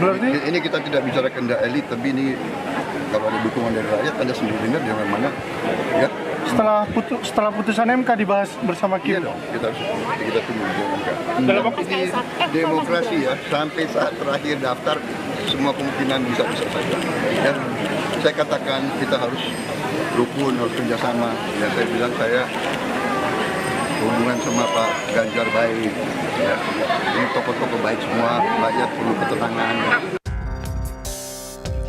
Berarti Ini kita tidak bicara kehendak elit, tapi ini kalau ada dukungan dari rakyat, Anda sendiri dengar jangan mana, ya. setelah putusan MK dibahas bersama Iya Kim. dong, kita tunggu di MK. Dalam waktu Ini demokrasi ya, sampai saat terakhir daftar semua kemungkinan bisa saja. Ya, saya katakan kita harus rukun, harus kerjasama. Ya, saya bilang saya hubungan sama Pak Ganjar baik. Ya. Ini tokoh-tokoh baik semua, rakyat perlu ketenangan.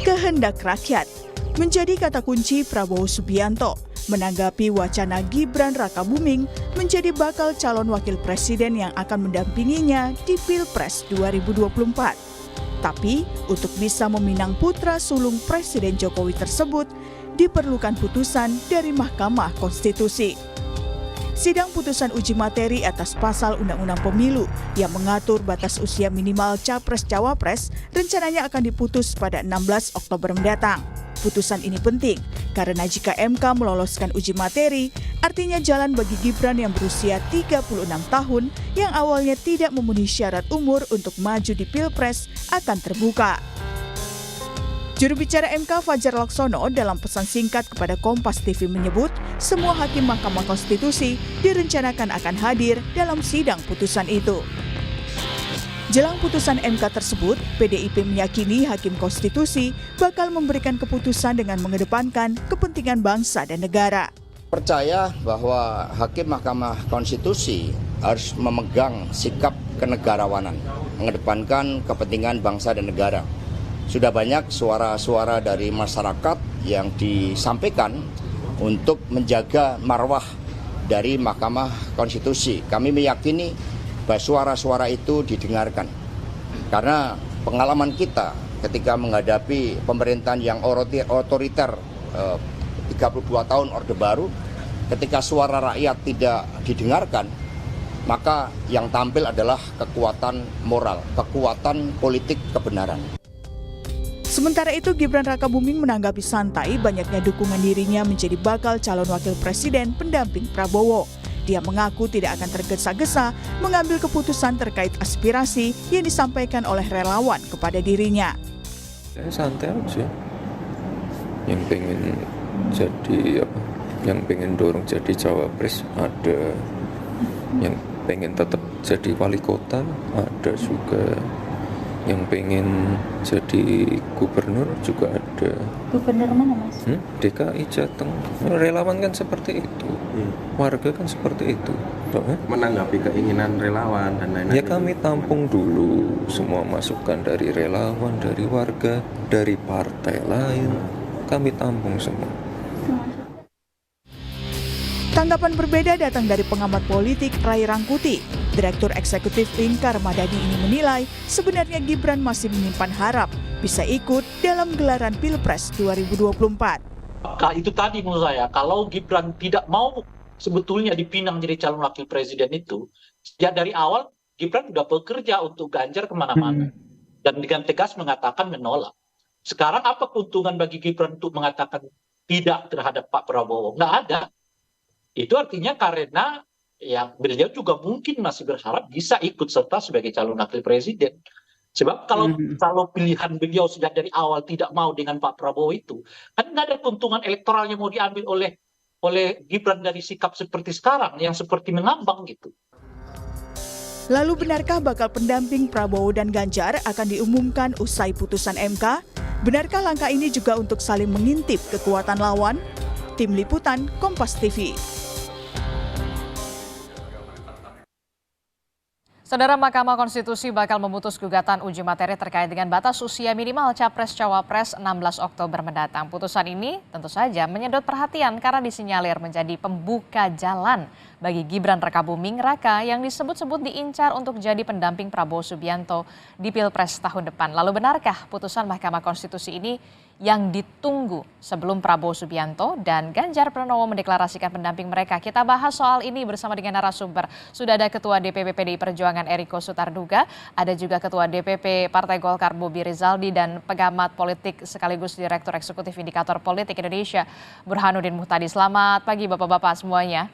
Kehendak rakyat menjadi kata kunci Prabowo Subianto menanggapi wacana Gibran Rakabuming menjadi bakal calon wakil presiden yang akan mendampinginya di Pilpres 2024. Tapi untuk bisa meminang putra sulung Presiden Jokowi tersebut diperlukan putusan dari Mahkamah Konstitusi. Sidang putusan uji materi atas pasal Undang-Undang Pemilu yang mengatur batas usia minimal Capres-Cawapres rencananya akan diputus pada 16 Oktober mendatang. Putusan ini penting karena jika MK meloloskan uji materi, artinya jalan bagi Gibran yang berusia 36 tahun yang awalnya tidak memenuhi syarat umur untuk maju di Pilpres akan terbuka. Juru bicara MK Fajar Laksono dalam pesan singkat kepada Kompas TV menyebut semua hakim Mahkamah Konstitusi direncanakan akan hadir dalam sidang putusan itu. Jelang putusan MK tersebut, PDIP meyakini Hakim Konstitusi bakal memberikan keputusan dengan mengedepankan kepentingan bangsa dan negara. Percaya bahwa Hakim Mahkamah Konstitusi harus memegang sikap kenegarawanan, mengedepankan kepentingan bangsa dan negara. Sudah banyak suara-suara dari masyarakat yang disampaikan untuk menjaga marwah dari Mahkamah Konstitusi. Kami meyakini bahwa suara-suara itu didengarkan. Karena pengalaman kita ketika menghadapi pemerintahan yang otoriter 32 tahun Orde Baru, ketika suara rakyat tidak didengarkan, maka yang tampil adalah kekuatan moral, kekuatan politik kebenaran. Sementara itu, Gibran Rakabuming menanggapi santai banyaknya dukungan dirinya menjadi bakal calon wakil presiden pendamping Prabowo. Dia mengaku tidak akan tergesa-gesa mengambil keputusan terkait aspirasi yang disampaikan oleh relawan kepada dirinya. Saya santai aja. Yang pengen jadi yang pengen dorong jadi cawapres ada, yang pengen tetap jadi wali kota ada juga, yang pengen jadi gubernur juga ada. Gubernur mana, Mas? DKI Jateng. Relawan kan seperti itu. Warga kan seperti itu. Menanggapi keinginan relawan dan lain-lain. Ya kami tampung dulu semua masukan dari relawan, dari warga, dari partai lain. Kami tampung semua. Tanggapan berbeda datang dari pengamat politik Ray Rangkuti. Direktur Eksekutif Lingkar Madani ini menilai sebenarnya Gibran masih menyimpan harap bisa ikut dalam gelaran Pilpres 2024. Itu tadi menurut saya, kalau Gibran tidak mau sebetulnya dipinang jadi calon wakil presiden itu, sejak dari awal Gibran sudah bekerja untuk Ganjar kemana-mana. Dan dengan tegas mengatakan menolak. Sekarang apa keuntungan bagi Gibran untuk mengatakan tidak terhadap Pak Prabowo? Nggak ada. Itu artinya karena ya beliau juga mungkin masih berharap bisa ikut serta sebagai calon wakil presiden. Sebab kalau pilihan beliau sejak dari awal tidak mau dengan Pak Prabowo itu, kan nggak ada keuntungan elektoral yang mau diambil oleh Gibran dari sikap seperti sekarang yang seperti mengambang gitu. Lalu benarkah bakal pendamping Prabowo dan Ganjar akan diumumkan usai putusan MK? Benarkah langkah ini juga untuk saling mengintip kekuatan lawan? Tim Liputan Kompas TV. Saudara, Mahkamah Konstitusi bakal memutus gugatan uji materi terkait dengan batas usia minimal Capres-Cawapres 16 Oktober mendatang. Putusan ini tentu saja menyedot perhatian karena disinyalir menjadi pembuka jalan bagi Gibran Rakabuming Raka yang disebut-sebut diincar untuk jadi pendamping Prabowo Subianto di Pilpres tahun depan. Lalu benarkah putusan Mahkamah Konstitusi ini yang ditunggu sebelum Prabowo Subianto dan Ganjar Pranowo mendeklarasikan pendamping mereka? Kita bahas soal ini bersama dengan narasumber. Sudah ada Ketua DPP PDI Perjuangan Eriko Sutarduga, ada juga Ketua DPP Partai Golkar Bobi Rizaldi dan pengamat politik sekaligus Direktur Eksekutif Indikator Politik Indonesia Burhanuddin Muhtadi. Selamat pagi Bapak-Bapak semuanya.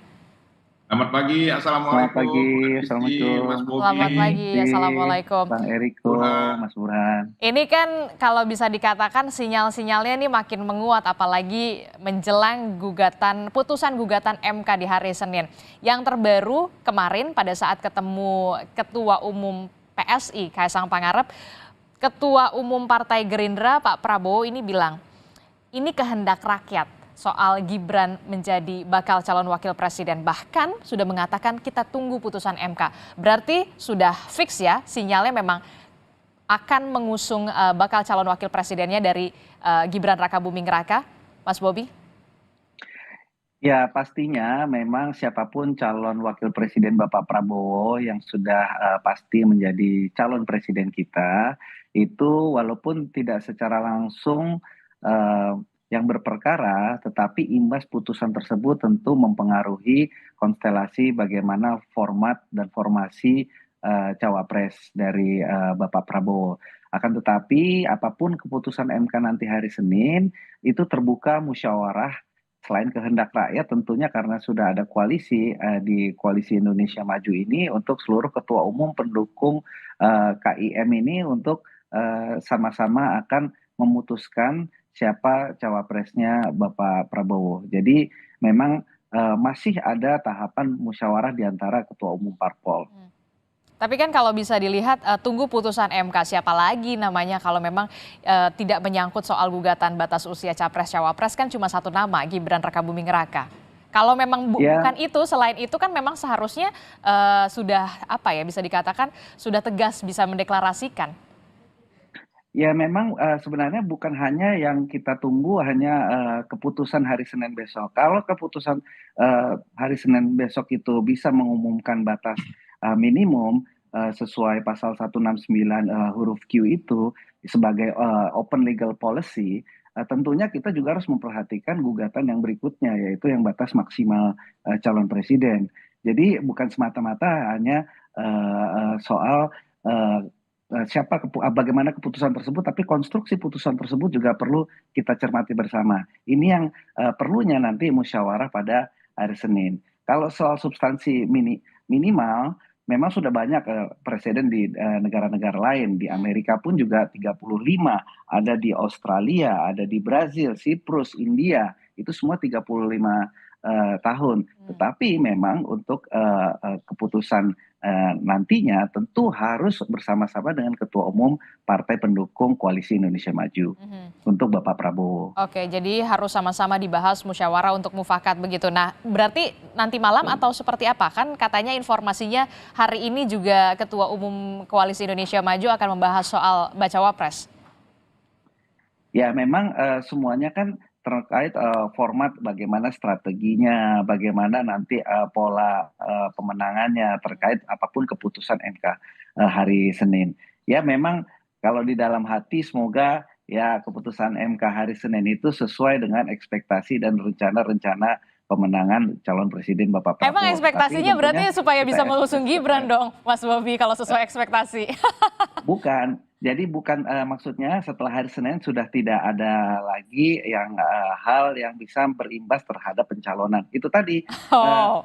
Selamat pagi, Selamat Assalamualaikum, pagi, Mbak Desti, Assalamualaikum. Mas Selamat Bobi, pagi, Assalamualaikum. Bang Eriko, Burhan. Mas Burhan. Ini kan kalau bisa dikatakan sinyal-sinyalnya ini makin menguat apalagi menjelang putusan gugatan MK di hari Senin. Yang terbaru kemarin pada saat ketemu Ketua Umum PSI Kaisang Pangarep, Ketua Umum Partai Gerindra Pak Prabowo ini bilang, ini kehendak rakyat soal Gibran menjadi bakal calon wakil presiden. Bahkan sudah mengatakan kita tunggu putusan MK. Berarti sudah fix ya sinyalnya memang akan mengusung bakal calon wakil presidennya dari Gibran Rakabuming Raka, Mas Bobi? Ya pastinya memang siapapun calon wakil presiden Bapak Prabowo yang sudah pasti menjadi calon presiden kita, itu walaupun tidak secara langsung yang berperkara, tetapi imbas putusan tersebut tentu mempengaruhi konstelasi bagaimana format dan formasi cawapres dari Bapak Prabowo. Akan tetapi apapun keputusan MK nanti hari Senin, itu terbuka musyawarah selain kehendak rakyat tentunya karena sudah ada koalisi di Koalisi Indonesia Maju ini untuk seluruh ketua umum pendukung KIM ini untuk sama-sama akan memutuskan siapa cawapresnya Bapak Prabowo. Jadi memang masih ada tahapan musyawarah di antara ketua umum parpol. Tapi kan kalau bisa dilihat tunggu putusan MK siapa lagi namanya kalau memang tidak menyangkut soal gugatan batas usia capres-cawapres kan cuma satu nama, Gibran Rakabuming Raka. Kalau memang bukan itu, selain itu kan memang seharusnya sudah bisa dikatakan sudah tegas bisa mendeklarasikan. Ya memang sebenarnya bukan hanya yang kita tunggu hanya keputusan hari Senin besok. Kalau keputusan hari Senin besok itu bisa mengumumkan batas minimum sesuai pasal 169 huruf Q itu sebagai open legal policy, tentunya kita juga harus memperhatikan gugatan yang berikutnya yaitu yang batas maksimal calon presiden. Jadi bukan semata-mata hanya soal bagaimana keputusan tersebut, tapi konstruksi putusan tersebut juga perlu kita cermati bersama. Ini yang perlunya nanti musyawarah pada hari Senin. Kalau soal substansi minimal, memang sudah banyak presiden di negara-negara lain. Di Amerika pun juga 35, ada di Australia, ada di Brazil, Siprus, India, itu semua 35 tahun. Tetapi memang untuk keputusan nantinya tentu harus bersama-sama dengan Ketua Umum Partai Pendukung Koalisi Indonesia Maju untuk Bapak Prabowo. Oke, jadi harus sama-sama dibahas musyawarah untuk mufakat begitu. Nah, berarti nanti malam atau seperti apa? Kan katanya informasinya hari ini juga Ketua Umum Koalisi Indonesia Maju akan membahas soal bacawa pres. Ya, memang semuanya kan terkait format bagaimana strateginya, bagaimana nanti pola pemenangannya terkait apapun keputusan MK hari Senin. Ya memang kalau di dalam hati semoga ya keputusan MK hari Senin itu sesuai dengan ekspektasi dan rencana-rencana pemenangan calon presiden Bapak Prabowo. Emang ekspektasinya berarti supaya bisa mengusung Gibran dong, Mas Bobi, kalau sesuai ekspektasi. Bukan. Jadi bukan maksudnya setelah hari Senin sudah tidak ada lagi yang hal yang bisa berimbas terhadap pencalonan. Itu tadi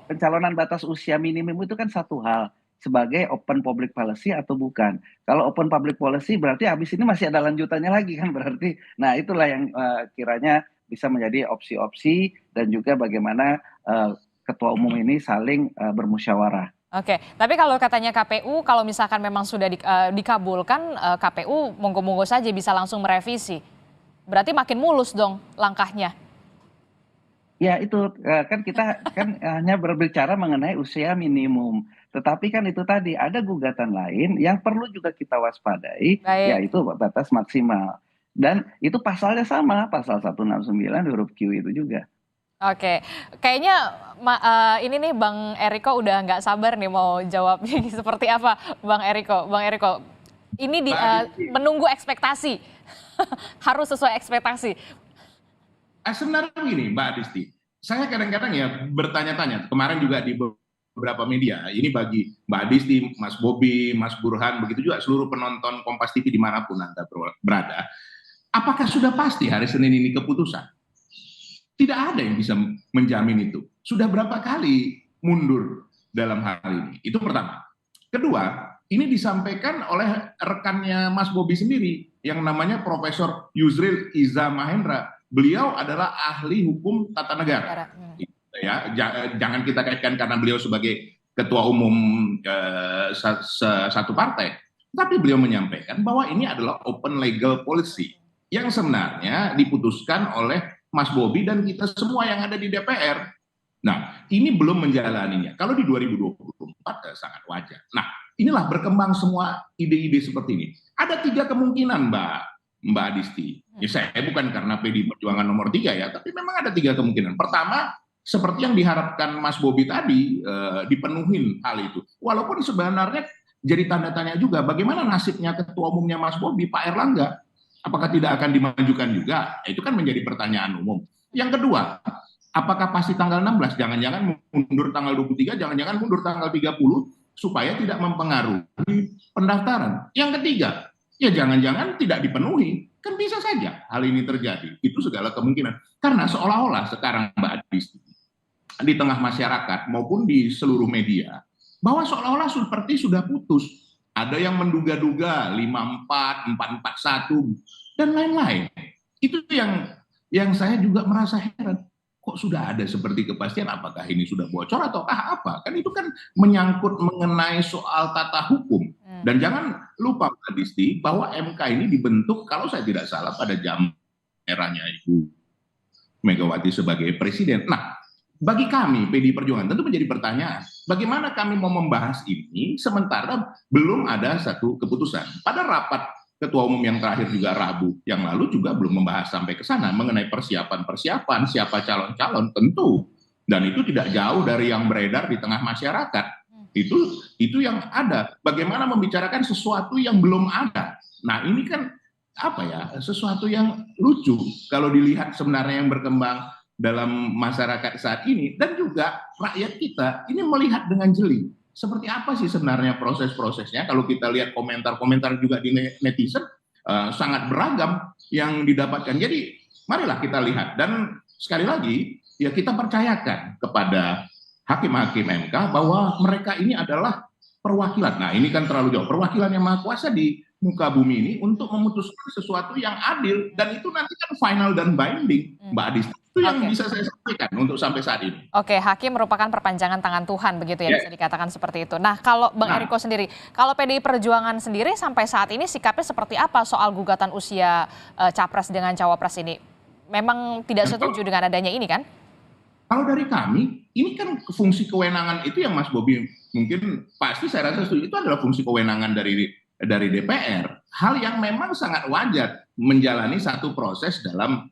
pencalonan batas usia minimum itu kan satu hal sebagai open public policy atau bukan. Kalau open public policy berarti habis ini masih ada lanjutannya lagi kan berarti. Nah itulah yang kiranya bisa menjadi opsi-opsi dan juga bagaimana ketua umum ini saling bermusyawarah. Oke, tapi kalau katanya KPU, kalau misalkan memang sudah dikabulkan, KPU monggo-monggo saja bisa langsung merevisi. Berarti makin mulus dong langkahnya. Ya itu kan kita kan hanya berbicara mengenai usia minimum. Tetapi kan itu tadi ada gugatan lain yang perlu juga kita waspadai, yaitu batas maksimal. Dan itu pasalnya sama, pasal 169 huruf Q itu juga. Oke, kayaknya ini nih Bang Eriko udah nggak sabar nih mau jawab seperti apa Bang Eriko. Bang Eriko, ini menunggu ekspektasi, harus sesuai ekspektasi. Sebenarnya begini Mbak Adisti, saya kadang-kadang ya bertanya-tanya, kemarin juga di beberapa media, ini bagi Mbak Adisti, Mas Bobi, Mas Burhan, begitu juga seluruh penonton Kompas TV dimanapun Anda berada, apakah sudah pasti hari Senin ini keputusan? Tidak ada yang bisa menjamin itu. Sudah berapa kali mundur dalam hal ini. Itu pertama. Kedua, ini disampaikan oleh rekannya Mas Bobi sendiri yang namanya Profesor Yusril Iza Mahendra. Beliau adalah ahli hukum tata negara. Ya, jangan kita kaitkan karena beliau sebagai ketua umum satu partai, tapi beliau menyampaikan bahwa ini adalah open legal policy yang sebenarnya diputuskan oleh Mas Bobi dan kita semua yang ada di DPR. Nah, ini belum menjalaninya. Kalau di 2024 sangat wajar. Nah, inilah berkembang semua ide-ide seperti ini. Ada 3 kemungkinan, Mbak Adisti. Ya, saya bukan karena PD Perjuangan nomor 3 ya, tapi memang ada 3 kemungkinan. Pertama, seperti yang diharapkan Mas Bobi tadi, dipenuhin hal itu. Walaupun sebenarnya jadi tanda tanya juga, bagaimana nasibnya ketua umumnya Mas Bobi, Pak Erlangga? Apakah tidak akan dimajukan juga? Itu kan menjadi pertanyaan umum. Yang kedua, apakah pasti tanggal 16? Jangan-jangan mundur tanggal 23, jangan-jangan mundur tanggal 30, supaya tidak mempengaruhi pendaftaran. Yang ketiga, ya jangan-jangan tidak dipenuhi. Kan bisa saja hal ini terjadi. Itu segala kemungkinan. Karena seolah-olah sekarang Mbak Adisti, di tengah masyarakat maupun di seluruh media, bahwa seolah-olah seperti sudah putus. Ada yang menduga-duga 54, 441, dan lain-lain. Itu yang saya juga merasa heran. Kok sudah ada seperti kepastian, apakah ini sudah bocor ataukah apa? Kan itu kan menyangkut mengenai soal tata hukum. Dan jangan lupa Mbak Disti, bahwa MK ini dibentuk, kalau saya tidak salah, pada zaman eranya Ibu Megawati sebagai presiden. Nah, bagi kami, PDI Perjuangan, tentu menjadi pertanyaan, bagaimana kami mau membahas ini sementara belum ada satu keputusan. Pada rapat Ketua Umum yang terakhir juga Rabu yang lalu juga belum membahas sampai ke sana mengenai persiapan-persiapan, siapa calon-calon, tentu. Dan itu tidak jauh dari yang beredar di tengah masyarakat. Itu yang ada. Bagaimana membicarakan sesuatu yang belum ada. Nah, ini kan sesuatu yang lucu kalau dilihat sebenarnya yang berkembang dalam masyarakat saat ini, dan juga rakyat kita ini melihat dengan jeli seperti apa sih sebenarnya proses-prosesnya. Kalau kita lihat komentar-komentar juga di netizen, sangat beragam yang didapatkan. Jadi marilah kita lihat, dan sekali lagi ya kita percayakan kepada hakim-hakim MK bahwa mereka ini adalah perwakilan. Nah, ini kan terlalu jauh, perwakilan yang maha kuasa di muka bumi ini untuk memutuskan sesuatu yang adil, dan itu nanti kan final dan binding, Mbak Adis. Itu yang bisa saya sampaikan untuk sampai saat ini. Oke, hakim merupakan perpanjangan tangan Tuhan, begitu ya, bisa dikatakan seperti itu. Nah, kalau Bang Eriko sendiri, kalau PDI Perjuangan sendiri sampai saat ini sikapnya seperti apa soal gugatan usia capres dengan cawapres ini? Memang tidak setuju dengan adanya ini kan? Kalau dari kami, ini kan fungsi kewenangan itu yang Mas Bobi mungkin pasti saya rasa setuju, itu adalah fungsi kewenangan dari DPR. Hal yang memang sangat wajar menjalani satu proses dalam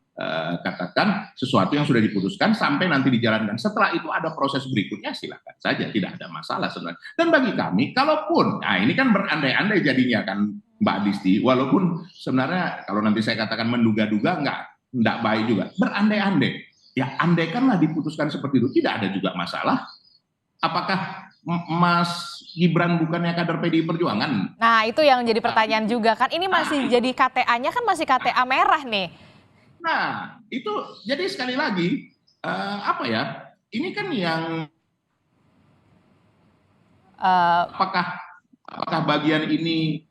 katakan sesuatu yang sudah diputuskan sampai nanti dijalankan. Setelah itu ada proses berikutnya, silakan saja, tidak ada masalah sebenarnya. Dan bagi kami, kalaupun, nah ini kan berandai-andai jadinya kan Mbak Disti, walaupun sebenarnya kalau nanti saya katakan menduga-duga enggak baik juga. Berandai-andai, ya andaikanlah diputuskan seperti itu, tidak ada juga masalah. Apakah Mas Gibran bukannya kader PDI Perjuangan? Nah, itu yang jadi pertanyaan juga kan. Ini masih jadi KTA-nya kan masih KTA merah nih. Nah, itu jadi sekali lagi ini kan yang apakah bagian ini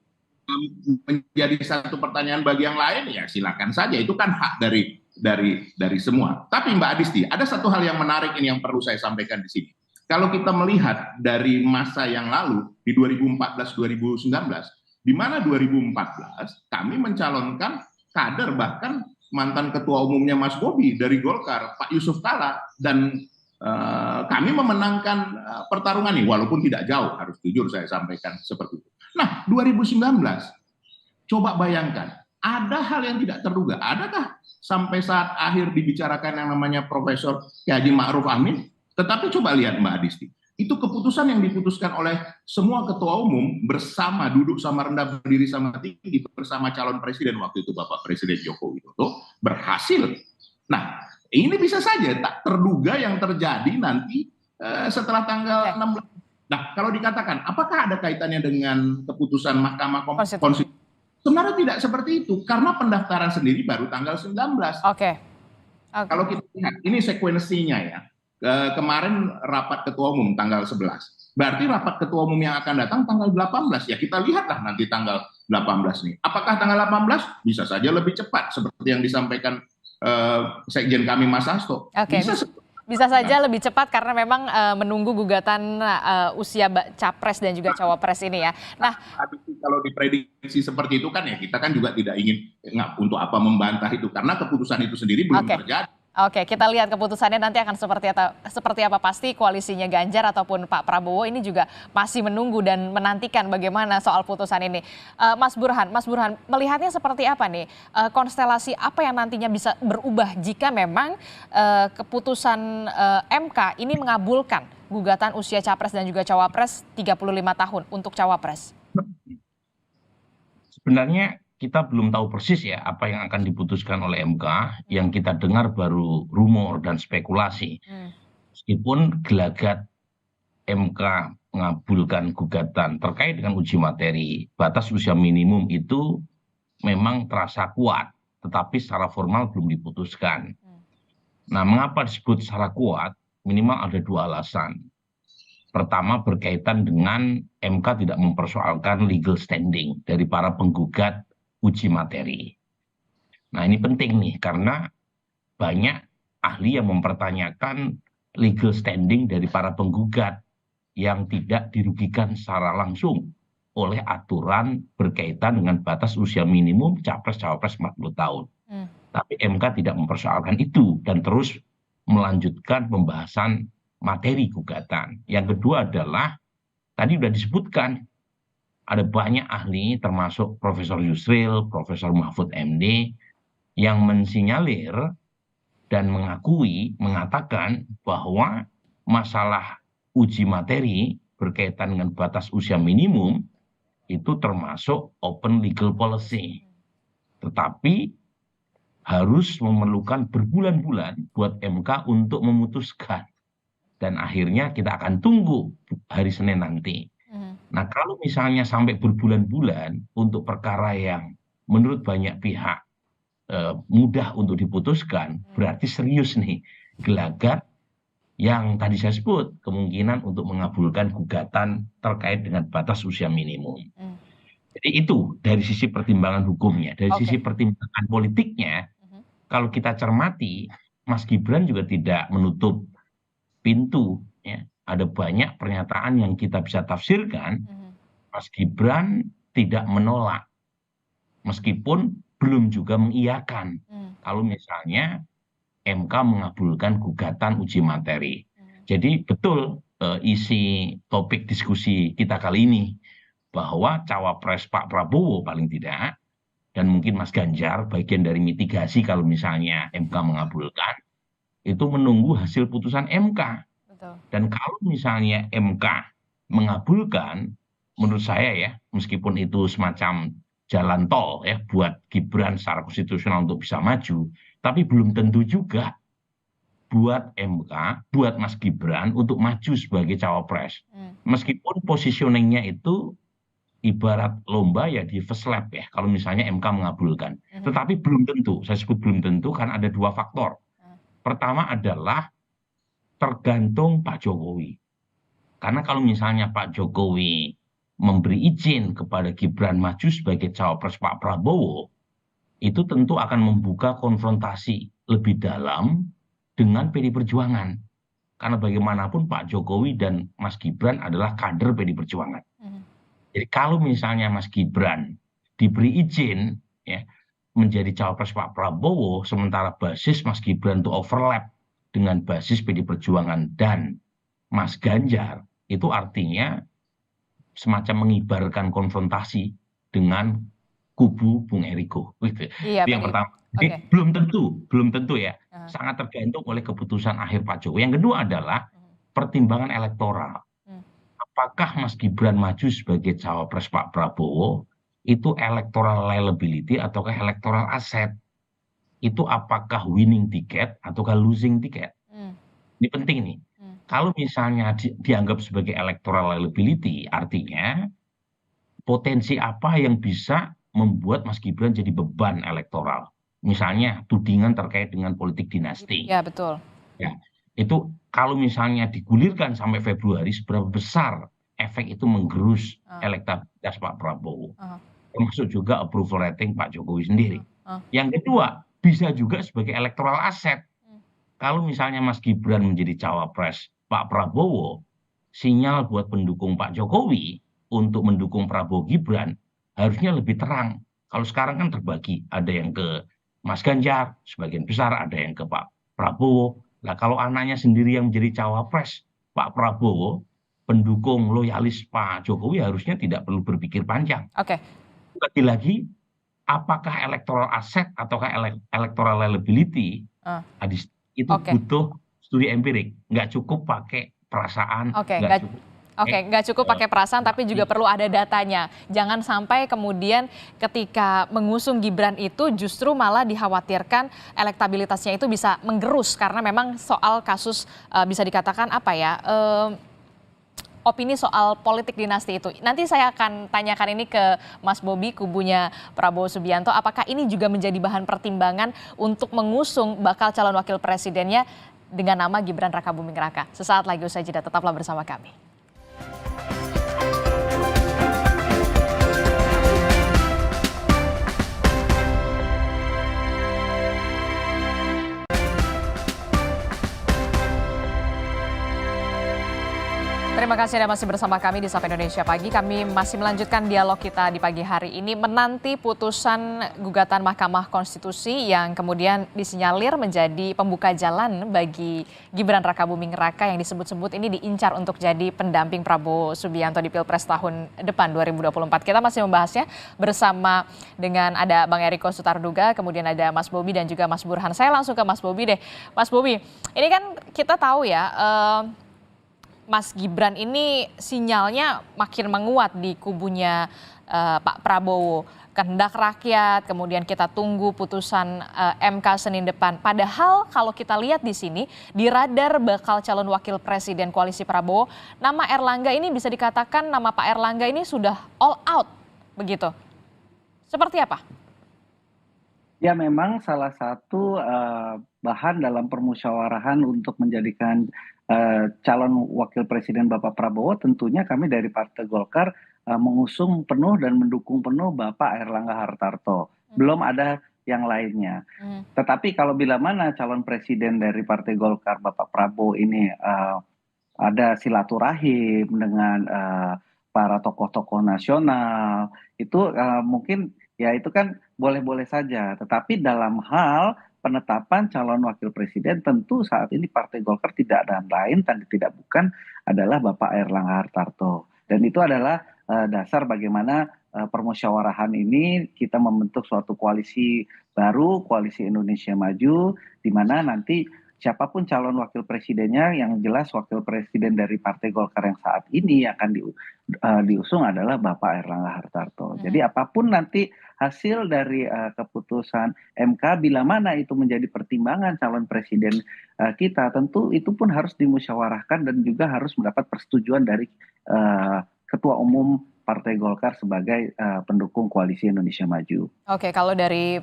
menjadi satu pertanyaan bagi yang lain, ya silakan saja, itu kan hak dari semua. Tapi Mbak Adisti, ada satu hal yang menarik ini yang perlu saya sampaikan di sini. Kalau kita melihat dari masa yang lalu di 2014-2019, di mana 2014 kami mencalonkan kader, bahkan mantan ketua umumnya Mas Bobi dari Golkar, Pak Yusuf Kalla, dan kami memenangkan pertarungan ini, walaupun tidak jauh, harus jujur saya sampaikan seperti itu. Nah, 2019, coba bayangkan, ada hal yang tidak terduga. Adakah sampai saat akhir dibicarakan yang namanya Profesor Ki Haji Ma'ruf Amin? Tetapi coba lihat Mbak Adisti, itu keputusan yang diputuskan oleh semua ketua umum bersama, duduk sama rendah, berdiri sama tinggi bersama calon presiden waktu itu Bapak Presiden Joko Widodo, berhasil. Nah, ini bisa saja tak terduga yang terjadi nanti setelah tanggal 16. Nah, kalau dikatakan apakah ada kaitannya dengan keputusan Mahkamah Konstitusi? Sebenarnya tidak seperti itu, karena pendaftaran sendiri baru tanggal 19. Oke. Kalau kita lihat, ini sekuensinya ya. kemarin rapat ketua umum tanggal 11. Berarti rapat ketua umum yang akan datang tanggal 18. Ya kita lihatlah nanti tanggal 18 nih. Apakah tanggal 18? Bisa saja lebih cepat seperti yang disampaikan Sekjen kami Mas Hasto. Oke, bisa saja lebih cepat karena memang menunggu gugatan usia capres dan juga cawapres ini ya. Nah, kalau diprediksi seperti itu kan ya kita kan juga tidak ingin untuk apa membantah itu karena keputusan itu sendiri belum terjadi. Oke, kita lihat keputusannya nanti akan seperti apa. Pasti koalisinya Ganjar ataupun Pak Prabowo ini juga masih menunggu dan menantikan bagaimana soal putusan ini. Mas Burhan melihatnya seperti apa nih? Konstelasi apa yang nantinya bisa berubah jika memang keputusan MK ini mengabulkan gugatan usia capres dan juga cawapres 35 tahun untuk cawapres? Sebenarnya kita belum tahu persis ya apa yang akan diputuskan oleh MK. Yang kita dengar baru rumor dan spekulasi. Meskipun gelagat MK mengabulkan gugatan terkait dengan uji materi batas usia minimum itu memang terasa kuat, tetapi secara formal belum diputuskan. Nah, mengapa disebut secara kuat? Minimal ada dua alasan. Pertama, berkaitan dengan MK tidak mempersoalkan legal standing dari para penggugat uji materi. Nah, ini penting nih karena banyak ahli yang mempertanyakan legal standing dari para penggugat yang tidak dirugikan secara langsung oleh aturan berkaitan dengan batas usia minimum capres-cawapres 40 tahun. Tapi MK tidak mempersoalkan itu dan terus melanjutkan pembahasan materi gugatan. Yang kedua adalah tadi sudah disebutkan ada banyak ahli termasuk Profesor Yusril, Profesor Mahfud MD yang mensinyalir dan mengatakan bahwa masalah uji materi berkaitan dengan batas usia minimum itu termasuk open legal policy. Tetapi harus memerlukan berbulan-bulan buat MK untuk memutuskan. Dan akhirnya kita akan tunggu hari Senin nanti. Nah, kalau misalnya sampai berbulan-bulan untuk perkara yang menurut banyak pihak mudah untuk diputuskan, berarti serius nih gelagat yang tadi saya sebut, kemungkinan untuk mengabulkan gugatan terkait dengan batas usia minimum. Jadi itu dari sisi pertimbangan hukumnya, dari sisi pertimbangan politiknya, kalau kita cermati, Mas Gibran juga tidak menutup pintu, ya. Ada banyak pernyataan yang kita bisa tafsirkan, Mas Gibran tidak menolak, meskipun belum juga mengiyakan. Kalau misalnya MK mengabulkan gugatan uji materi. Jadi betul isi topik diskusi kita kali ini, bahwa cawapres Pak Prabowo paling tidak, dan mungkin Mas Ganjar, bagian dari mitigasi kalau misalnya MK mengabulkan, itu menunggu hasil putusan MK. Dan kalau misalnya MK mengabulkan, menurut saya ya, meskipun itu semacam jalan tol ya buat Gibran secara konstitusional untuk bisa maju, tapi belum tentu juga buat MK, buat Mas Gibran untuk maju sebagai cawapres. Meskipun positioningnya itu ibarat lomba ya di first lap ya, kalau misalnya MK mengabulkan. Tetapi belum tentu, saya sebut belum tentu karena ada dua faktor. Pertama adalah tergantung Pak Jokowi. Karena kalau misalnya Pak Jokowi memberi izin kepada Gibran maju sebagai cawapres Pak Prabowo, itu tentu akan membuka konfrontasi lebih dalam dengan PDI Perjuangan. Karena bagaimanapun Pak Jokowi dan Mas Gibran adalah kader PDI Perjuangan. Jadi kalau misalnya Mas Gibran diberi izin ya menjadi cawapres Pak Prabowo, sementara basis Mas Gibran itu overlap dengan basis PDI Perjuangan dan Mas Ganjar, itu artinya semacam mengibarkan konfrontasi dengan kubu Bung Eriko. Gitu. Iya, itu yang pertama. Jadi belum tentu ya. Sangat tergantung oleh keputusan akhir Pak Jokowi. Yang kedua adalah pertimbangan elektoral. Apakah Mas Gibran maju sebagai cawapres Pak Prabowo itu electoral liability ataukah electoral asset? Itu apakah winning ticket ataukah losing ticket? Ini penting nih. Kalau misalnya dianggap sebagai electoral liability, artinya potensi apa yang bisa membuat Mas Gibran jadi beban elektoral? Misalnya tudingan terkait dengan politik dinasti. Ya, betul. Ya. itu kalau misalnya digulirkan sampai Februari, seberapa besar efek itu menggerus elektabilitas Pak Prabowo, termasuk juga approval rating Pak Jokowi sendiri. Yang kedua, bisa juga sebagai electoral asset. Kalau misalnya Mas Gibran menjadi cawapres Pak Prabowo, sinyal buat pendukung Pak Jokowi untuk mendukung Prabowo Gibran harusnya lebih terang. Kalau sekarang kan terbagi, ada yang ke Mas Ganjar, sebagian besar ada yang ke Pak Prabowo. Nah, kalau anaknya sendiri yang menjadi cawapres Pak Prabowo, pendukung loyalis Pak Jokowi harusnya tidak perlu berpikir panjang. Oke. Lagi-lagi, apakah electoral asset ataukah electoral liability, itu butuh studi empirik. Nggak cukup pakai perasaan. Nggak cukup pakai perasaan, tapi juga perlu ada datanya. Jangan sampai kemudian ketika mengusung Gibran itu justru malah dikhawatirkan elektabilitasnya itu bisa menggerus, karena memang soal kasus bisa dikatakan opini soal politik dinasti itu. Nanti saya akan tanyakan ini ke Mas Bobi, kubunya Prabowo Subianto, apakah ini juga menjadi bahan pertimbangan untuk mengusung bakal calon wakil presidennya dengan nama Gibran Rakabuming Raka. Sesaat lagi usai jeda, tetaplah bersama kami. Terima kasih Anda masih bersama kami di Sapa Indonesia Pagi. Kami masih melanjutkan dialog kita di pagi hari ini menanti putusan gugatan Mahkamah Konstitusi yang kemudian disinyalir menjadi pembuka jalan bagi Gibran Rakabuming Raka yang disebut-sebut ini diincar untuk jadi pendamping Prabowo Subianto di Pilpres tahun depan 2024. Kita masih membahasnya bersama dengan ada Bang Eriko Sutarduga, kemudian ada Mas Bobi dan juga Mas Burhan. Saya langsung ke Mas Bobi deh. Mas Bobi, ini kan kita tahu ya, Mas Gibran ini sinyalnya makin menguat di kubunya Pak Prabowo. Kehendak rakyat, kemudian kita tunggu putusan MK Senin depan. Padahal kalau kita lihat di sini, di radar bakal calon wakil presiden koalisi Prabowo, nama Erlangga ini bisa dikatakan nama Pak Erlangga ini sudah all out, begitu. Seperti apa? Ya, memang salah satu bahan dalam permusyawarahan untuk menjadikan calon wakil presiden Bapak Prabowo, tentunya kami dari Partai Golkar mengusung penuh dan mendukung penuh Bapak Airlangga Hartarto. Belum ada yang lainnya. Tetapi kalau bila mana calon presiden dari Partai Golkar Bapak Prabowo ini ada silaturahim dengan para tokoh-tokoh nasional, itu mungkin ya itu kan boleh-boleh saja. Tetapi dalam hal penetapan calon wakil presiden, tentu saat ini Partai Golkar tidak ada lain dan tidak bukan adalah Bapak Airlangga Hartarto. Dan itu adalah dasar bagaimana permusyawarahan ini kita membentuk suatu koalisi baru, koalisi Indonesia Maju, di mana nanti siapapun calon wakil presidennya, yang jelas wakil presiden dari Partai Golkar yang saat ini akan diusung adalah Bapak Airlangga Hartarto. Jadi apapun nanti hasil dari keputusan MK, bila mana itu menjadi pertimbangan calon presiden kita, tentu itu pun harus dimusyawarahkan dan juga harus mendapat persetujuan dari Ketua Umum Partai Golkar sebagai pendukung koalisi Indonesia Maju. Oke, kalau dari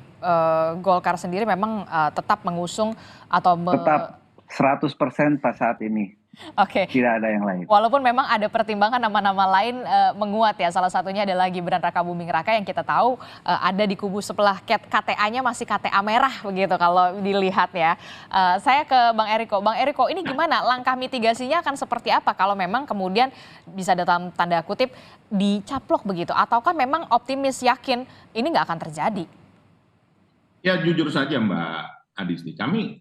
Golkar sendiri memang tetap mengusung atau tetap 100% pas saat ini. Oke. Tidak ada yang lain. Walaupun memang ada pertimbangan nama-nama lain menguat ya. Salah satunya adalah Gibran Rakabuming Raka yang kita tahu ada di kubu sebelah, KTA-nya masih KTA merah begitu kalau dilihat ya. Saya ke Bang Eriko. Bang Eriko, ini gimana langkah mitigasinya akan seperti apa kalau memang kemudian bisa dalam tanda kutip dicaplok begitu, ataukah memang optimis yakin ini nggak akan terjadi? Ya jujur saja Mbak Adisti, kami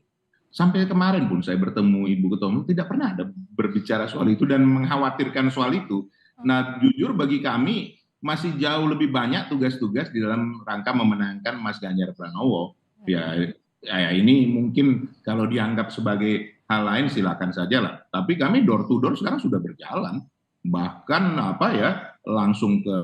sampai kemarin pun saya bertemu Ibu Ketua Umum tidak pernah ada berbicara soal itu dan mengkhawatirkan soal itu. Nah jujur bagi kami masih jauh lebih banyak tugas-tugas di dalam rangka memenangkan Mas Ganjar Pranowo. Ya ini mungkin kalau dianggap sebagai hal lain silakan saja lah. Tapi kami door to door sekarang sudah berjalan. Bahkan langsung ke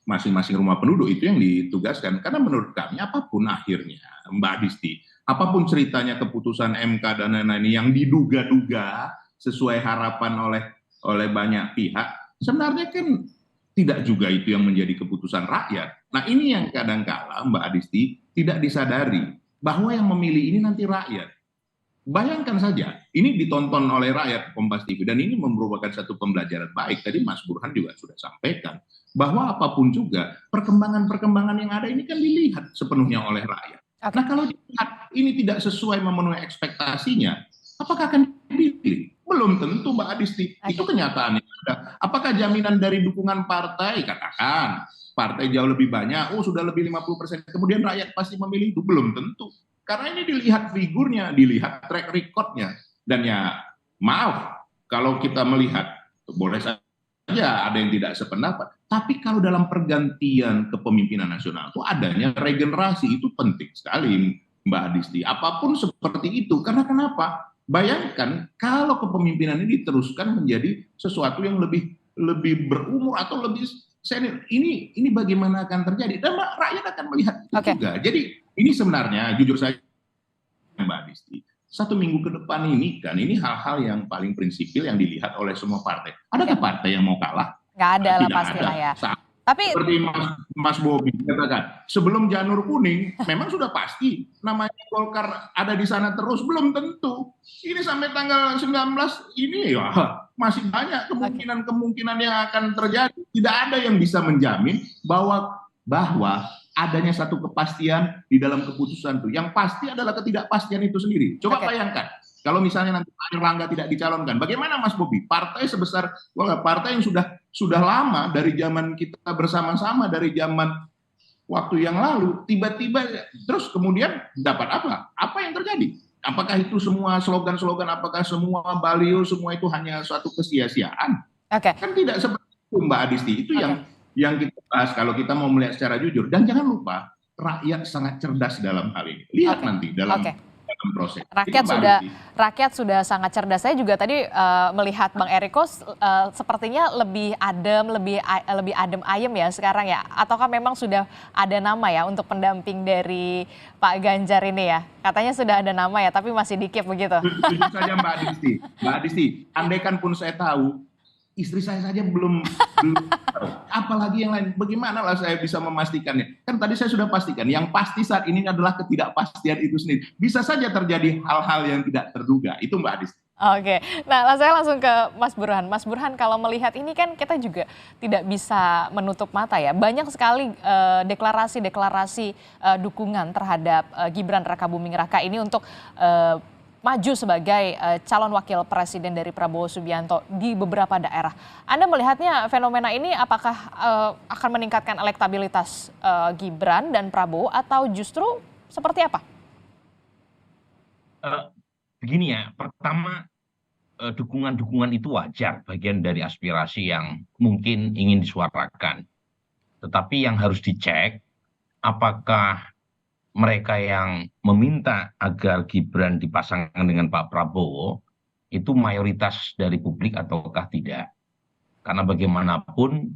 masing-masing rumah penduduk itu yang ditugaskan. Karena menurut kami apapun akhirnya Mbak Adisti, apapun ceritanya keputusan MK dan lain-lain yang diduga-duga sesuai harapan oleh banyak pihak, sebenarnya kan tidak juga itu yang menjadi keputusan rakyat. Nah ini yang kadang-kala Mbak Adisti tidak disadari bahwa yang memilih ini nanti rakyat. Bayangkan saja, ini ditonton oleh rakyat Kompas TV dan ini merupakan satu pembelajaran baik. Tadi Mas Burhan juga sudah sampaikan bahwa apapun juga perkembangan-perkembangan yang ada ini kan dilihat sepenuhnya oleh rakyat. Oke. Nah kalau dilihat ini tidak sesuai memenuhi ekspektasinya, apakah akan dipilih? Belum tentu Mbak Adisti, itu kenyataan yang ada. Apakah jaminan dari dukungan partai, katakan partai jauh lebih banyak, sudah lebih 50%, kemudian rakyat pasti memilih itu? Belum tentu. Karena ini dilihat figurnya, dilihat track recordnya. Dan ya maaf, kalau kita melihat, boleh saja ada yang tidak sependapat. Tapi kalau dalam pergantian kepemimpinan nasional itu adanya regenerasi, itu penting sekali Mbak Adisti. Apapun seperti itu, karena kenapa? Bayangkan kalau kepemimpinan ini diteruskan menjadi sesuatu yang lebih berumur atau lebih senior. Ini bagaimana akan terjadi? Dan rakyat akan melihat itu juga. Jadi ini sebenarnya jujur saja Mbak Adisti, 1 minggu ke depan ini kan ini hal-hal yang paling prinsipil yang dilihat oleh semua partai. Adakah partai yang mau kalah? Nggak ada lah Tidak pastilah ada. ya. Tapi Seperti Mas Bobi katakan, sebelum janur kuning memang sudah pasti namanya Golkar ada di sana terus, belum tentu. Ini sampai tanggal 19 ini ya masih banyak kemungkinan-kemungkinan yang akan terjadi. Tidak ada yang bisa menjamin bahwa adanya satu kepastian di dalam keputusan itu. Yang pasti adalah ketidakpastian itu sendiri. Coba bayangkan, kalau misalnya nanti Pak Erlangga tidak dicalonkan, bagaimana Mas Bobi? Partai sebesar partai yang sudah lama dari zaman kita bersama-sama, dari zaman waktu yang lalu, tiba-tiba terus kemudian dapat apa? Apa yang terjadi? Apakah itu semua slogan-slogan, apakah semua baliho, semua itu hanya suatu kesia-siaan? Kan tidak seperti itu Mbak Adisti. Itu yang kita bahas kalau kita mau melihat secara jujur. Dan jangan lupa, rakyat sangat cerdas dalam hal ini. Lihat nanti dalam proses. Rakyat sudah sangat cerdas. Saya juga tadi melihat Bang Eriko sepertinya lebih adem ayem ya sekarang ya. Ataukah memang sudah ada nama ya untuk pendamping dari Pak Ganjar ini ya? Katanya sudah ada nama ya, tapi masih dikip begitu. Jujur saja Mbak Adisti, andaikan pun saya tahu, istri saya saja belum tahu. Apalagi yang lain. Bagaimana lah saya bisa memastikannya? Kan tadi saya sudah pastikan, yang pasti saat ini adalah ketidakpastian itu sendiri. Bisa saja terjadi hal-hal yang tidak terduga. Itu Mbak Adisti. Oke, nah saya langsung ke Mas Burhan. Mas Burhan, kalau melihat ini kan kita juga tidak bisa menutup mata ya. Banyak sekali deklarasi-deklarasi dukungan terhadap Gibran Rakabuming Raka ini untuk maju sebagai calon wakil presiden dari Prabowo Subianto di beberapa daerah. Anda melihatnya fenomena ini apakah akan meningkatkan elektabilitas Gibran dan Prabowo atau justru seperti apa? Begini ya, pertama dukungan-dukungan itu wajar, bagian dari aspirasi yang mungkin ingin disuarakan. Tetapi yang harus dicek, apakah mereka yang meminta agar Gibran dipasangkan dengan Pak Prabowo itu mayoritas dari publik ataukah tidak. Karena bagaimanapun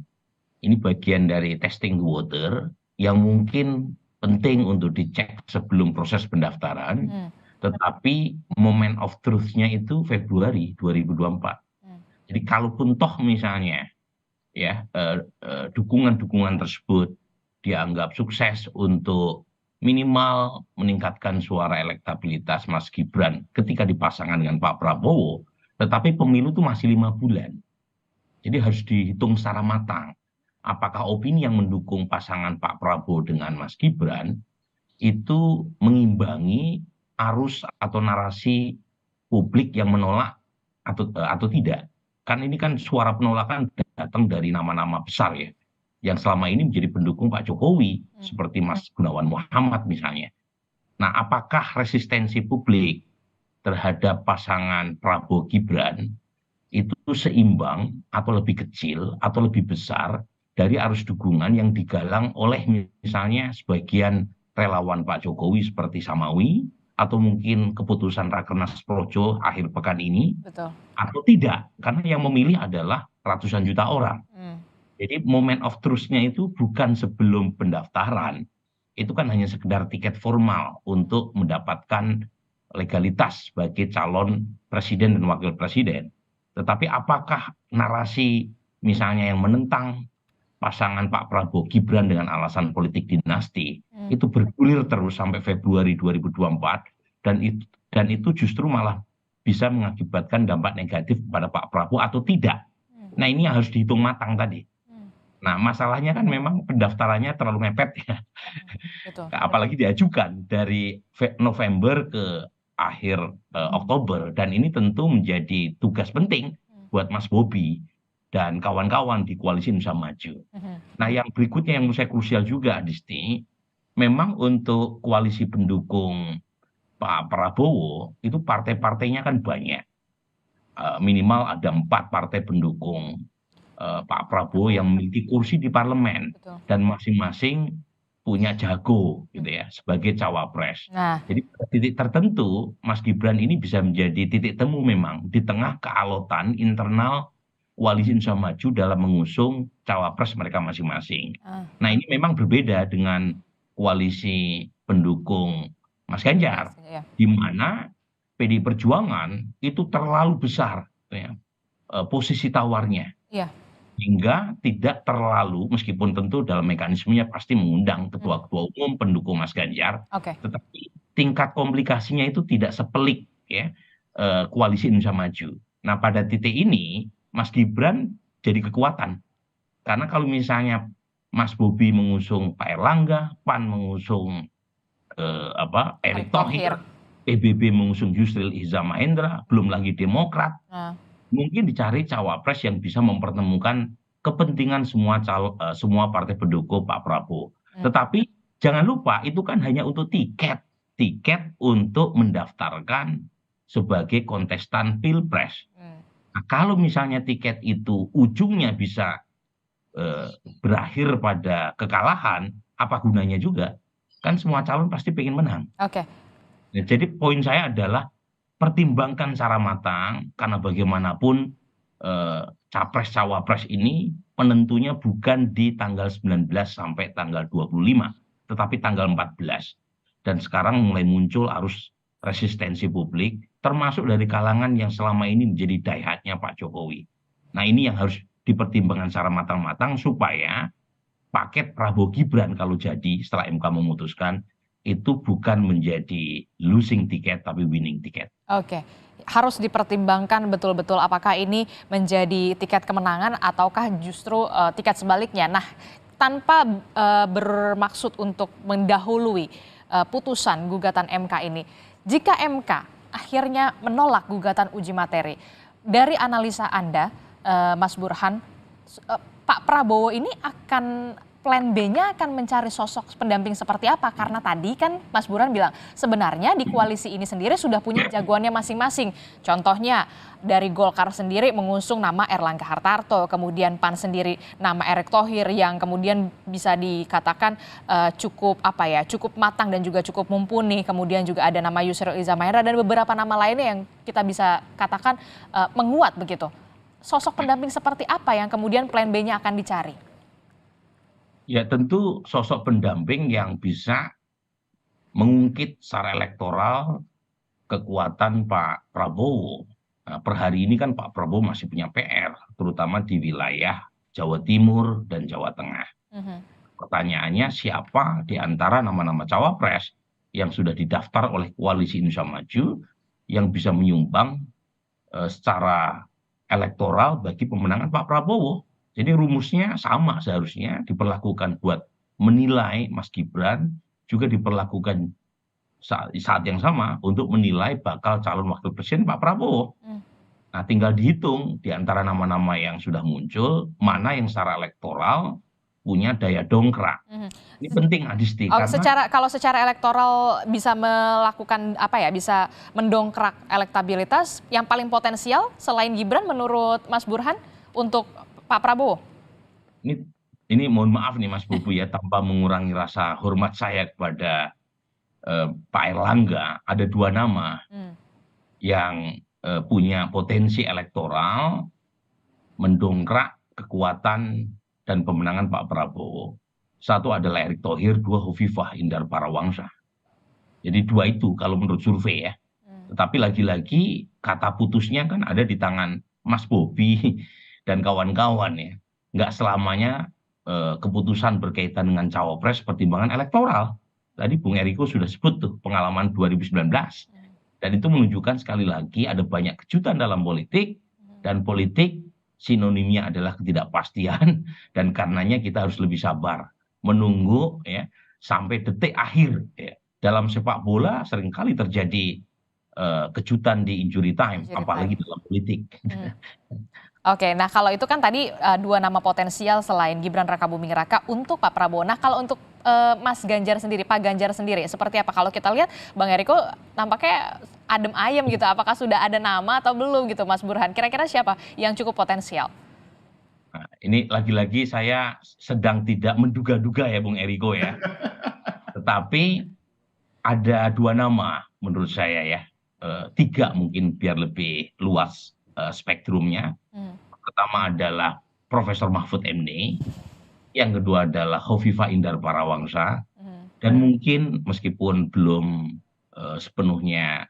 ini bagian dari testing the water yang mungkin penting untuk dicek sebelum proses pendaftaran. Tetapi moment of truth-nya itu Februari 2024. Jadi kalaupun toh misalnya ya dukungan-dukungan tersebut dianggap sukses untuk minimal meningkatkan suara elektabilitas Mas Gibran ketika dipasangkan dengan Pak Prabowo, tetapi pemilu itu masih 5 bulan. Jadi harus dihitung secara matang. Apakah opini yang mendukung pasangan Pak Prabowo dengan Mas Gibran itu mengimbangi arus atau narasi publik yang menolak atau tidak. Kan ini kan suara penolakan datang dari nama-nama besar ya, yang selama ini menjadi pendukung Pak Jokowi, seperti Mas Gunawan Muhammad misalnya. Nah, apakah resistensi publik terhadap pasangan Prabowo Gibran itu seimbang atau lebih kecil atau lebih besar dari arus dukungan yang digalang oleh misalnya sebagian relawan Pak Jokowi seperti Samawi, atau mungkin keputusan Rakernas Projo akhir pekan ini, atau tidak, karena yang memilih adalah ratusan juta orang. Jadi moment of truth-nya itu bukan sebelum pendaftaran, itu kan hanya sekedar tiket formal untuk mendapatkan legalitas sebagai calon presiden dan wakil presiden. Tetapi apakah narasi misalnya yang menentang pasangan Pak Prabowo Gibran dengan alasan politik dinasti itu bergulir terus sampai Februari 2024, dan dan itu justru malah bisa mengakibatkan dampak negatif kepada Pak Prabowo atau tidak. Nah, ini yang harus dihitung matang tadi. Nah, masalahnya kan memang pendaftarannya terlalu mepet ya. Betul. Apalagi diajukan dari November ke akhir Oktober, dan ini tentu menjadi tugas penting buat Mas Bobi dan kawan-kawan di Koalisi Indonesia Maju. Nah, yang berikutnya yang menurut saya krusial juga, Disti, memang untuk koalisi pendukung Pak Prabowo itu partai-partainya kan banyak. Minimal ada 4 partai pendukung Pak Prabowo yang memiliki kursi di parlemen. Betul. Dan masing-masing punya jago gitu ya sebagai cawapres. Nah, Jadi pada titik tertentu Mas Gibran ini bisa menjadi titik temu memang di tengah kealotan internal Koalisi Indonesia Maju dalam mengusung cawapres mereka masing-masing. Nah, ini memang berbeda dengan koalisi pendukung Mas Ganjar, ya. di mana PDI Perjuangan itu terlalu besar ya, posisi tawarnya. Iya. Hingga tidak terlalu, meskipun tentu dalam mekanismenya pasti mengundang ketua-ketua umum pendukung Mas Ganjar, Oke. tetapi tingkat komplikasinya itu tidak sepelik ya Koalisi Indonesia Maju. Nah, pada titik ini Mas Gibran jadi kekuatan. Karena kalau misalnya Mas Bobi mengusung Pak Erlangga, PAN mengusung Erick Thohir, PBB mengusung Yusril Iza Mahendra, belum lagi Demokrat, mungkin dicari cawapres yang bisa mempertemukan kepentingan semua partai pendukung Pak Prabowo. Tetapi jangan lupa itu kan hanya untuk tiket untuk mendaftarkan sebagai kontestan Pilpres. Nah, kalau misalnya tiket itu ujungnya bisa berakhir pada kekalahan, apa gunanya juga? Kan semua calon pasti pengen menang. Oke. Nah, jadi poin saya adalah pertimbangkan secara matang, karena bagaimanapun capres-cawapres ini penentunya bukan di tanggal 19 sampai tanggal 25, tetapi tanggal 14. Dan sekarang mulai muncul arus resistensi publik, termasuk dari kalangan yang selama ini menjadi daihatnya Pak Jokowi. Nah, ini yang harus dipertimbangkan secara matang-matang supaya paket Prabowo Gibran kalau jadi setelah MK memutuskan itu bukan menjadi losing ticket tapi winning ticket. Oke, harus dipertimbangkan betul-betul apakah ini menjadi tiket kemenangan ataukah justru tiket sebaliknya. Nah, tanpa bermaksud untuk mendahului putusan gugatan MK ini, jika MK akhirnya menolak gugatan uji materi, dari analisa Anda, Mas Burhan, Pak Prabowo ini akan plan B-nya akan mencari sosok pendamping seperti apa? Karena tadi kan Mas Burhan bilang sebenarnya di koalisi ini sendiri sudah punya jagoannya masing-masing. Contohnya dari Golkar sendiri mengusung nama Erlangga Hartarto, kemudian PAN sendiri nama Erick Thohir yang kemudian bisa dikatakan cukup matang dan juga cukup mumpuni. Kemudian juga ada nama Yusril Iza Mahendra dan beberapa nama lainnya yang kita bisa katakan menguat begitu. Sosok pendamping seperti apa yang kemudian plan B-nya akan dicari? Ya, tentu sosok pendamping yang bisa mengungkit secara elektoral kekuatan Pak Prabowo. Nah, per hari ini kan Pak Prabowo masih punya PR, terutama di wilayah Jawa Timur dan Jawa Tengah. Pertanyaannya, siapa di antara nama-nama cawapres yang sudah didaftar oleh Koalisi Indonesia Maju yang bisa menyumbang secara elektoral bagi pemenangan Pak Prabowo? Jadi rumusnya sama seharusnya diperlakukan buat menilai Mas Gibran, juga diperlakukan saat yang sama untuk menilai bakal calon wakil presiden Pak Prabowo. Nah, tinggal dihitung di antara nama-nama yang sudah muncul, mana yang secara elektoral punya daya dongkrak. Ini penting, Adisti. Kalau secara elektoral bisa melakukan bisa mendongkrak elektabilitas, yang paling potensial selain Gibran menurut Mas Burhan untuk Pak Prabowo? Ini mohon maaf nih Mas Bubu ya, tanpa mengurangi rasa hormat saya kepada Pak Erlangga, ada 2 nama yang punya potensi elektoral mendongkrak kekuatan dan pemenangan Pak Prabowo. Satu adalah Erick Thohir, 2 Hovifah Indar Parawansa. Jadi 2 itu kalau menurut survei ya. Tetapi lagi-lagi kata putusnya kan ada di tangan Mas Bobi dan kawan-kawan ya. Nggak selamanya keputusan berkaitan dengan cawapres pertimbangan elektoral. Tadi Bung Eriko sudah sebut tuh pengalaman 2019. Dan itu menunjukkan sekali lagi ada banyak kejutan dalam politik, dan politik sinonimnya adalah ketidakpastian, dan karenanya kita harus lebih sabar menunggu ya sampai detik akhir ya. Dalam sepak bola seringkali terjadi kejutan di injury time, apalagi dalam politik. Oke, nah kalau itu kan tadi dua nama potensial selain Gibran Rakabuming Raka untuk Pak Prabowo. Nah kalau untuk Mas Ganjar sendiri, Pak Ganjar sendiri, seperti apa? Kalau kita lihat Bang Eriko nampaknya adem ayem gitu. Apakah sudah ada nama atau belum gitu, Mas Burhan? Kira-kira siapa yang cukup potensial? Nah, ini lagi-lagi saya sedang tidak menduga-duga ya, Bung Eriko ya. Tetapi ada dua nama menurut saya ya. Tiga mungkin biar lebih luas spektrumnya. Pertama adalah Profesor Mahfud MD, yang kedua adalah Hovifah Indar Parawangsa, dan mungkin meskipun belum sepenuhnya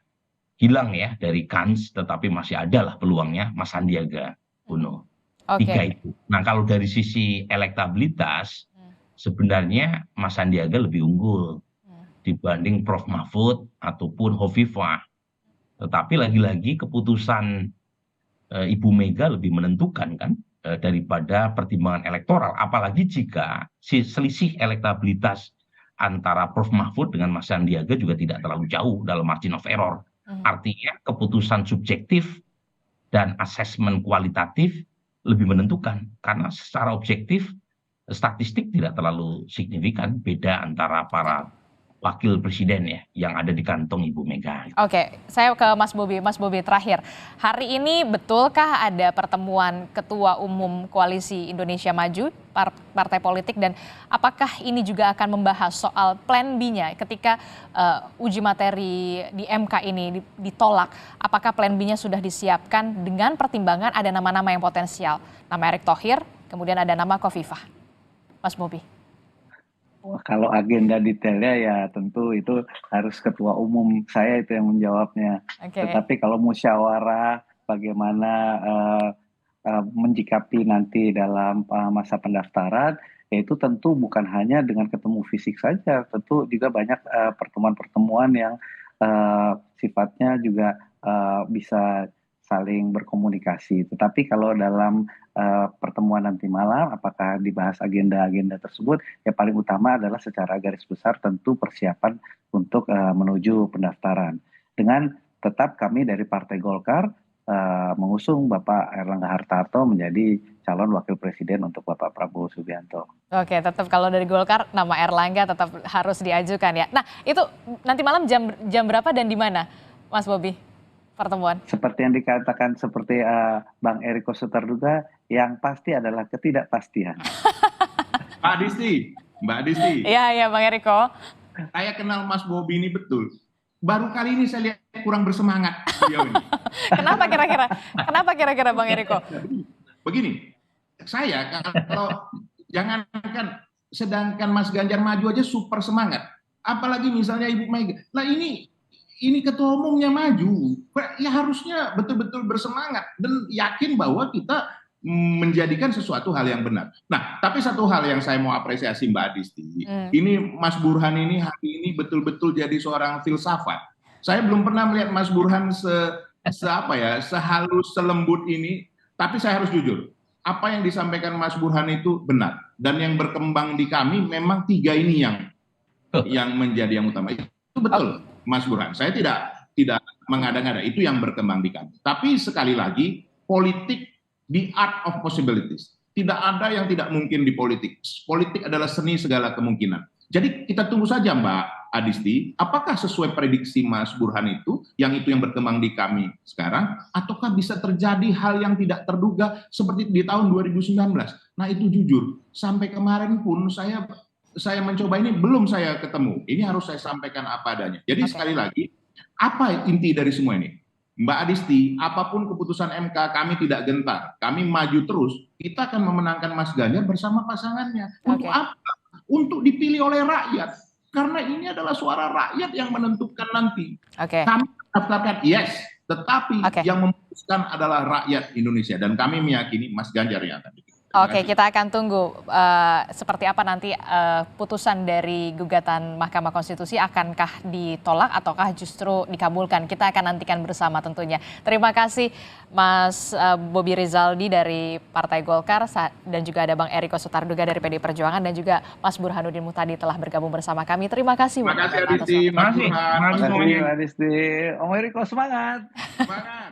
hilang ya dari kans, tetapi masih adalah peluangnya Mas Sandiaga Uno. Tiga itu. Nah kalau dari sisi elektabilitas, sebenarnya Mas Sandiaga lebih unggul dibanding Prof Mahfud ataupun Hovifah. Tetapi lagi-lagi keputusan Ibu Mega lebih menentukan kan daripada pertimbangan elektoral. Apalagi jika selisih elektabilitas antara Prof Mahfud dengan Mas Sandiaga juga tidak terlalu jauh dalam margin of error. Artinya keputusan subjektif dan asesmen kualitatif lebih menentukan. Karena secara objektif statistik tidak terlalu signifikan beda antara para wakil presiden ya yang ada di kantong Ibu Mega. Oke, saya ke Mas Bobi. Mas Bobi terakhir, hari ini betulkah ada pertemuan Ketua Umum Koalisi Indonesia Maju, partai politik, dan apakah ini juga akan membahas soal plan B-nya ketika uji materi di MK ini ditolak? Apakah plan B-nya sudah disiapkan dengan pertimbangan ada nama-nama yang potensial? Nama Erick Thohir, kemudian ada nama Khofifah. Mas Bobi. Kalau agenda detailnya ya tentu itu harus ketua umum saya itu yang menjawabnya. Tetapi kalau musyawarah bagaimana menjikapi nanti dalam masa pendaftaran, itu tentu bukan hanya dengan ketemu fisik saja, tentu juga banyak pertemuan-pertemuan yang sifatnya juga bisa saling berkomunikasi. Tetapi kalau dalam pertemuan nanti malam, apakah dibahas agenda-agenda tersebut, ya paling utama adalah secara garis besar tentu persiapan untuk menuju pendaftaran. Dengan tetap kami dari Partai Golkar mengusung Bapak Erlangga Hartarto menjadi calon wakil presiden untuk Bapak Prabowo Subianto. Oke, tetap kalau dari Golkar nama Erlangga tetap harus diajukan ya. Nah itu nanti malam jam berapa dan di mana, Mas Bobi? Pertemuan. Seperti yang dikatakan seperti Bang Eriko Sutarduga, yang pasti adalah ketidakpastian. Mbak Disti. Iya Bang Eriko. Saya kenal Mas Bobi ini betul. Baru kali ini saya lihat kurang bersemangat beliau ini. Kenapa kira-kira Bang Eriko? Begini, saya kalau jangankan sedangkan Mas Ganjar maju aja super semangat, apalagi misalnya Ibu Mega. Nah ini ketua umumnya maju, ya harusnya betul-betul bersemangat dan yakin bahwa kita menjadikan sesuatu hal yang benar. Nah, tapi satu hal yang saya mau apresiasi Mbak Disti, ini Mas Burhan ini hari ini betul-betul jadi seorang filsafat. Saya belum pernah melihat Mas Burhan sehalus, selembut ini, tapi saya harus jujur, apa yang disampaikan Mas Burhan itu benar. Dan yang berkembang di kami memang tiga ini yang menjadi yang utama. Itu betul. Mas Burhan, saya tidak mengada-ngada, itu yang berkembang di kami. Tapi sekali lagi, politik the art of possibilities. Tidak ada yang tidak mungkin di politik. Politik adalah seni segala kemungkinan. Jadi kita tunggu saja Mbak Adisti, apakah sesuai prediksi Mas Burhan itu yang berkembang di kami sekarang, ataukah bisa terjadi hal yang tidak terduga seperti di tahun 2019. Nah itu jujur, sampai kemarin pun saya mencoba ini belum saya ketemu. Ini harus saya sampaikan apa adanya. Jadi sekali lagi, apa inti dari semua ini? Mbak Adisti, apapun keputusan MK, kami tidak gentar. Kami maju terus. Kita akan memenangkan Mas Ganjar bersama pasangannya. Untuk apa? Untuk dipilih oleh rakyat. Karena ini adalah suara rakyat yang menentukan nanti. Kami daftarkan yes, tetapi yang memutuskan adalah rakyat Indonesia. Dan kami meyakini Mas Ganjar yang akan dipilih. Oke, kita akan tunggu seperti apa nanti putusan dari gugatan Mahkamah Konstitusi, akankah ditolak ataukah justru dikabulkan. Kita akan nantikan bersama tentunya. Terima kasih Mas Bobi Rizaldi dari Partai Golkar dan juga ada Bang Eriko Sutarduga dari PD Perjuangan dan juga Mas Burhanuddin Muhtadi telah bergabung bersama kami. Terima kasih. Terima kasih Adisti, Mas Burhan. Terima kasih Adisti. Om Eriko semangat. Semangat.